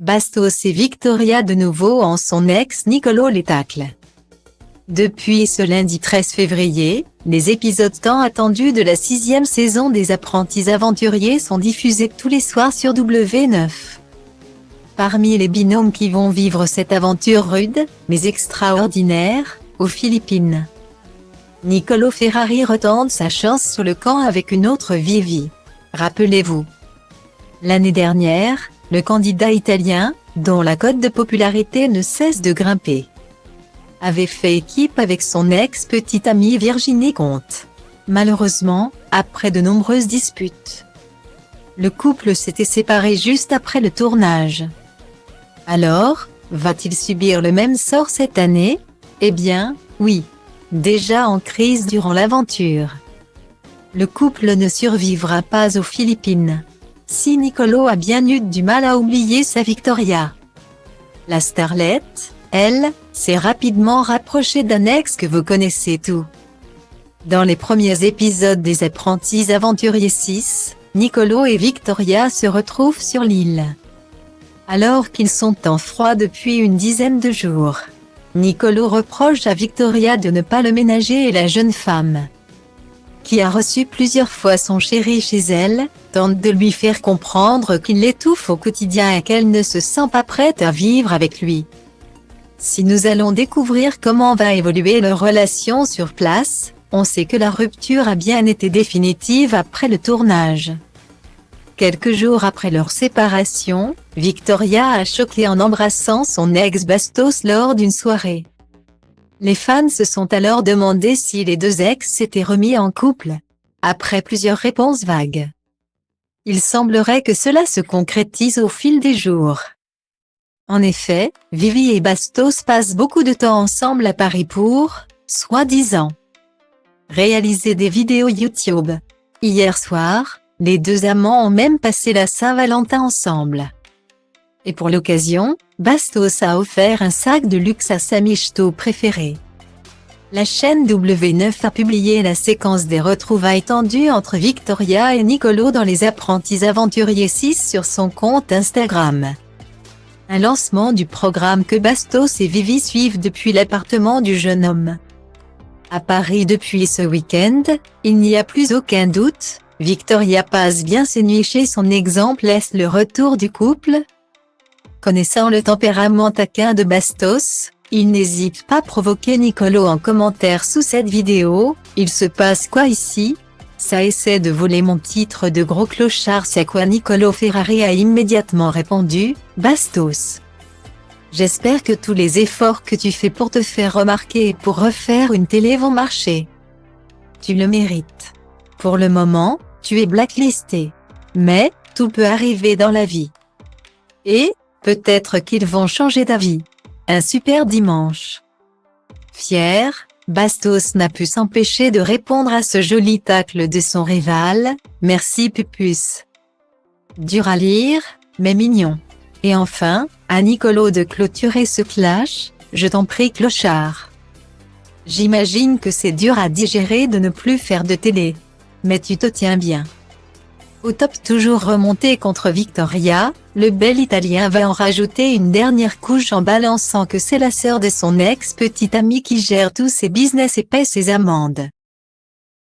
Bastos et Victoria de nouveau en son ex Nicolo les tacle. Depuis ce lundi 13 février, les épisodes tant attendus de la 6e saison des Apprentis Aventuriers sont diffusés tous les soirs sur W9. Parmi les binômes qui vont vivre cette aventure rude, mais extraordinaire, aux Philippines, Nicolo Ferrari retente sa chance sur le camp avec une autre Vivi. Rappelez-vous, l'année dernière, le candidat italien, dont la cote de popularité ne cesse de grimper, avait fait équipe avec son ex-petite amie Virginie Comte. Malheureusement, après de nombreuses disputes, le couple s'était séparé juste après le tournage. Alors, va-t-il subir le même sort cette année? Eh bien, oui. Déjà en crise durant l'aventure, le couple ne survivra pas aux Philippines. Si Nicolo a bien eu du mal à oublier sa Victoria, la starlette, elle, s'est rapidement rapprochée d'un ex que vous connaissez tout. Dans les premiers épisodes des Apprentis Aventuriers 6, Nicolo et Victoria se retrouvent sur l'île. Alors qu'ils sont en froid depuis une dizaine de jours, Nicolo reproche à Victoria de ne pas le ménager et la jeune femme, qui a reçu plusieurs fois son chéri chez elle, tente de lui faire comprendre qu'il l'étouffe au quotidien et qu'elle ne se sent pas prête à vivre avec lui. Si nous allons découvrir comment va évoluer leur relation sur place, on sait que la rupture a bien été définitive après le tournage. Quelques jours après leur séparation, Victoria a choqué en embrassant son ex Bastos lors d'une soirée. Les fans se sont alors demandé si les deux ex s'étaient remis en couple. Après plusieurs réponses vagues, il semblerait que cela se concrétise au fil des jours. En effet, Vivi et Bastos passent beaucoup de temps ensemble à Paris pour, soi-disant, réaliser des vidéos YouTube. Hier soir, les deux amants ont même passé la Saint-Valentin ensemble. Et pour l'occasion, Bastos a offert un sac de luxe à sa michto préférée. La chaîne W9 a publié la séquence des retrouvailles tendues entre Victoria et Nicolo dans les Apprentis Aventuriers 6 sur son compte Instagram. Un lancement du programme que Bastos et Vivi suivent depuis l'appartement du jeune homme. À Paris depuis ce week-end, il n'y a plus aucun doute, Victoria passe bien ses nuits chez son exemple laisse le retour du couple. Connaissant le tempérament taquin de Bastos, il n'hésite pas à provoquer Nicolo en commentaire sous cette vidéo. Il se passe quoi ici? Ça essaie de voler mon titre de gros clochard, c'est quoi? Nicolo Ferrari a immédiatement répondu, Bastos, j'espère que tous les efforts que tu fais pour te faire remarquer et pour refaire une télé vont marcher. Tu le mérites. Pour le moment, tu es blacklisté. Mais, tout peut arriver dans la vie. Et, peut-être qu'ils vont changer d'avis. Un super dimanche. Fier, Bastos n'a pu s'empêcher de répondre à ce joli tacle de son rival, merci Pupus. Dur à lire, mais mignon. Et enfin, à Nicolo de clôturer ce clash, je t'en prie clochard. J'imagine que c'est dur à digérer de ne plus faire de télé. Mais tu te tiens bien. Au top toujours remonté contre Victoria, le bel Italien va en rajouter une dernière couche en balançant que c'est la sœur de son ex-petite amie qui gère tous ses business et paie ses amendes.